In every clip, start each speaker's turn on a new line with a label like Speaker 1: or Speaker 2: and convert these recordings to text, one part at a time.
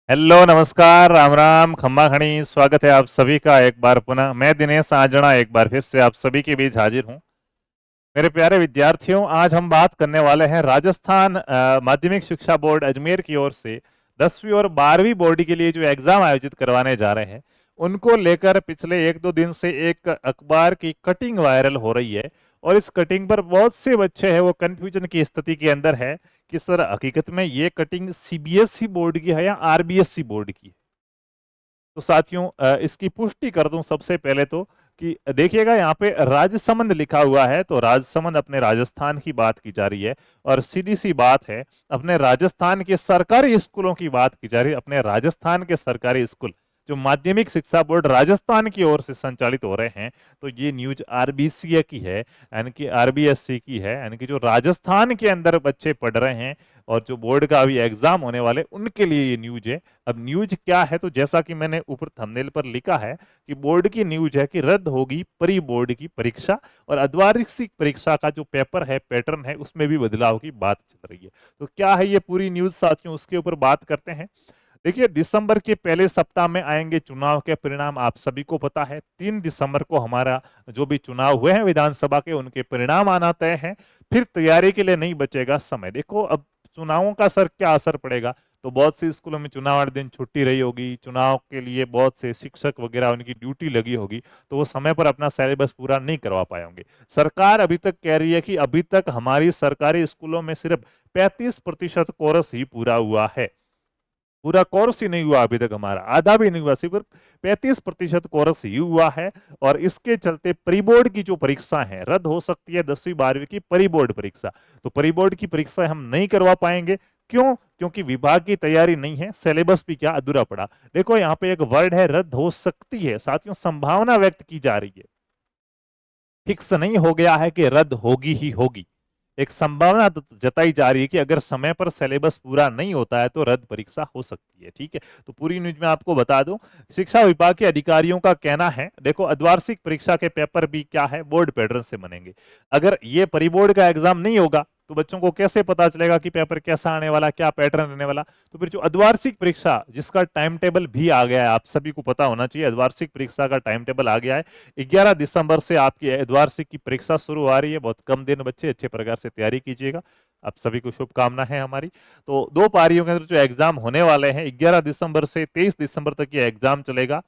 Speaker 1: Hello, नमस्कार, राम राम, खम्मा खणी। स्वागत है आप सभी का एक बार पुनः। मैं दिनेश आंजना एक बार फिर से आप सभी के बीच हाजिर हूँ। मेरे प्यारे विद्यार्थियों, आज हम बात करने वाले हैं राजस्थान माध्यमिक शिक्षा बोर्ड अजमेर की ओर से 10वीं और 12वीं बोर्ड के लिए जो एग्जाम आयोजित करवाने जा रहे हैं उनको लेकर पिछले एक दो दिन से एक अखबार की कटिंग वायरल हो रही है। और इस कटिंग पर बहुत से बच्चे हैं वो कंफ्यूजन की स्थिति के अंदर है कि सर हकीकत में ये कटिंग सीबीएसई बोर्ड की है या आरबीएसई बोर्ड की है। तो साथियों, इसकी पुष्टि कर दूं सबसे पहले तो कि देखिएगा यहाँ पे राजसमंद लिखा हुआ है, तो राजसमंद अपने राजस्थान की बात की जा रही है। और सीधी सी बात है, अपने राजस्थान के सरकारी स्कूलों की बात की जा रही है। अपने राजस्थान के सरकारी स्कूल जो माध्यमिक शिक्षा बोर्ड राजस्थान की ओर से संचालित हो रहे हैं, तो ये न्यूज आरबीसी की है, यानी कि आरबीएससी की है, यानी कि जो राजस्थान के अंदर बच्चे पढ़ रहे हैं और जो बोर्ड का अभी एग्जाम होने वाले उनके लिए ये न्यूज है। अब न्यूज क्या है, तो जैसा कि मैंने ऊपर थंबनेल पर लिखा है कि बोर्ड की न्यूज है कि रद्द होगी प्री बोर्ड की परीक्षा और अर्धवार्षिक परीक्षा का जो पेपर है, पैटर्न है, उसमें भी बदलाव की बात चल रही है। तो क्या है ये पूरी न्यूज साथियों, उसके ऊपर बात करते हैं। देखिए, दिसंबर के पहले सप्ताह में आएंगे चुनाव के परिणाम। आप सभी को पता है 3 दिसंबर को हमारा जो भी चुनाव हुए हैं विधानसभा के, उनके परिणाम आना तय है। फिर तैयारी के लिए नहीं बचेगा समय। देखो, अब चुनावों का सर क्या असर पड़ेगा, तो बहुत से स्कूलों में चुनाव वाले दिन छुट्टी रही होगी, चुनाव के लिए बहुत से शिक्षक वगैरह उनकी ड्यूटी लगी होगी, तो वो समय पर अपना सिलेबस पूरा नहीं करवा पाए होंगे। सरकार अभी तक कह रही है कि अभी तक हमारी सरकारी स्कूलों में सिर्फ 35% कोर्स ही पूरा हुआ है। पूरा कोर्स ही नहीं हुआ अभी तक, हमारा आधा भी नहीं हुआ, सिर्फ 35% कोर्स ही हुआ है। और इसके चलते प्री बोर्ड की जो परीक्षा है रद्द हो सकती है, 10वीं 12वीं की प्री बोर्ड परीक्षा। तो प्री बोर्ड की परीक्षा हम नहीं करवा पाएंगे। क्यों? क्योंकि विभाग की तैयारी नहीं है, सिलेबस भी क्या अधूरा पड़ा। देखो, यहाँ पे एक वर्ड है रद्द हो सकती है साथियों, संभावना व्यक्त की जा रही है, फिक्स नहीं हो गया है कि रद्द होगी ही होगी। एक संभावना जताई जा रही है कि अगर समय पर सिलेबस पूरा नहीं होता है तो रद्द परीक्षा हो सकती है। ठीक है, तो पूरी न्यूज में आपको बता दूं, शिक्षा विभाग के अधिकारियों का कहना है, देखो, अर्धवार्षिक परीक्षा के पेपर भी क्या है, बोर्ड पैटर्न से बनेंगे। अगर ये परिबोर्ड का एग्जाम नहीं होगा तो बच्चों को कैसे पता चलेगा कि पेपर कैसा आने वाला, क्या पैटर्न रहने वाला। तो फिर जो अर्धवार्षिक परीक्षा जिसका टाइम टेबल भी आ गया है, आप सभी को पता होना चाहिए, अर्धवार्षिक परीक्षा का टाइम टेबल आ गया है। 11 दिसंबर से आपकी अर्धवार्षिक की परीक्षा शुरू आ रही है। बहुत कम दिन बच्चे, अच्छे प्रकार से तैयारी कीजिएगा। आप सभी को शुभकामना है हमारी। तो दो पारियों के अंदर जो एग्जाम होने वाले हैं, 11 दिसंबर से 23 दिसंबर तक ये एग्जाम चलेगा।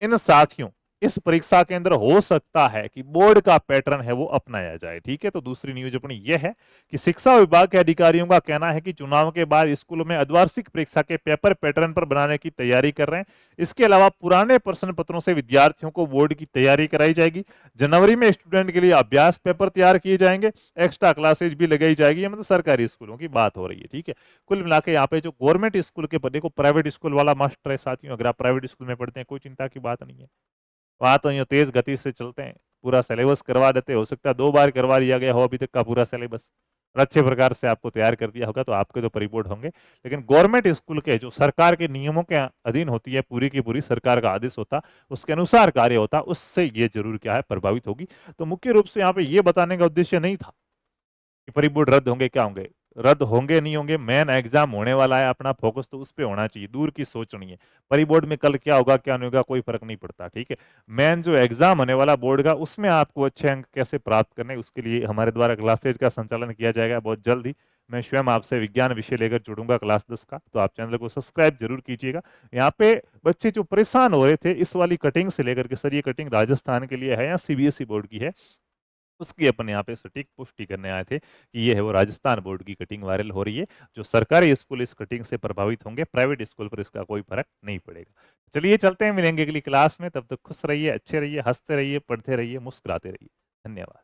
Speaker 1: इन साथियों, इस परीक्षा के अंदर हो सकता है कि बोर्ड का पैटर्न है वो अपनाया जाए। ठीक है, तो दूसरी न्यूज अपनी यह है कि शिक्षा विभाग के अधिकारियों का कहना है कि चुनाव के बाद स्कूलों में अर्धवार्षिक परीक्षा के पेपर पैटर्न पर बनाने की तैयारी कर रहे हैं। इसके अलावा पुराने प्रश्न पत्रों से विद्यार्थियों को बोर्ड की तैयारी कराई जाएगी। जनवरी में स्टूडेंट के लिए अभ्यास पेपर तैयार किए जाएंगे, एक्स्ट्रा क्लासेज भी लगाई जाएगी। मतलब सरकारी स्कूलों की बात हो रही है। ठीक है, कुल मिलाकर यहाँ पे जो गवर्नमेंट स्कूल के देखो, प्राइवेट स्कूल वाला मास्टर है साथियों, अगर आप प्राइवेट स्कूल में पढ़ते हैं कोई चिंता की बात नहीं है। वहां तो यूं तेज गति से चलते हैं, पूरा सिलेबस करवा देते। हो सकता है 2 बार करवा दिया गया हो अभी तक का पूरा सिलेबस, और अच्छे प्रकार से आपको तैयार कर दिया होगा, तो आपके तो परिपोर्ट होंगे। लेकिन गवर्नमेंट स्कूल के जो सरकार के नियमों के अधीन होती है, पूरी की पूरी सरकार का आदेश होता, उसके अनुसार कार्य होता, उससे ये जरूर क्या है, प्रभावित होगी। तो मुख्य रूप से यहाँ पे ये बताने का उद्देश्य नहीं था कि प्री बोर्ड रद्द होंगे, क्या होंगे, रद्द होंगे नहीं होंगे, मेन एग्जाम होने वाला है, अपना फोकस तो उस पर होना चाहिए, दूर की सोच नहीं है। प्री बोर्ड में कल क्या होगा क्या नहीं होगा कोई फर्क नहीं पड़ता। ठीक है, मेन जो एग्जाम होने वाला बोर्ड का, उसमें आपको अच्छे अंक कैसे प्राप्त करने, उसके लिए हमारे द्वारा क्लासेज का संचालन किया जाएगा बहुत जल्द ही। मैं स्वयं आपसे विज्ञान विषय लेकर जुड़ूंगा क्लास 10 का, तो आप चैनल को सब्सक्राइब जरूर कीजिएगा। यहाँ पे बच्चे जो परेशान हो रहे थे इस वाली कटिंग से लेकर के, सर ये कटिंग राजस्थान के लिए है या सीबीएसई बोर्ड की है, उसकी अपन यहाँ पे सटीक पुष्टि करने आए थे कि ये है वो राजस्थान बोर्ड की कटिंग वायरल हो रही है। जो सरकारी स्कूल इस कटिंग से प्रभावित होंगे, प्राइवेट स्कूल पर इसका कोई फर्क नहीं पड़ेगा। चलिए चलते हैं, मिलेंगे अगली क्लास में। तब तक खुश रहिए, अच्छे रहिए, हंसते रहिए, पढ़ते रहिए, मुस्कुराते रहिए। धन्यवाद।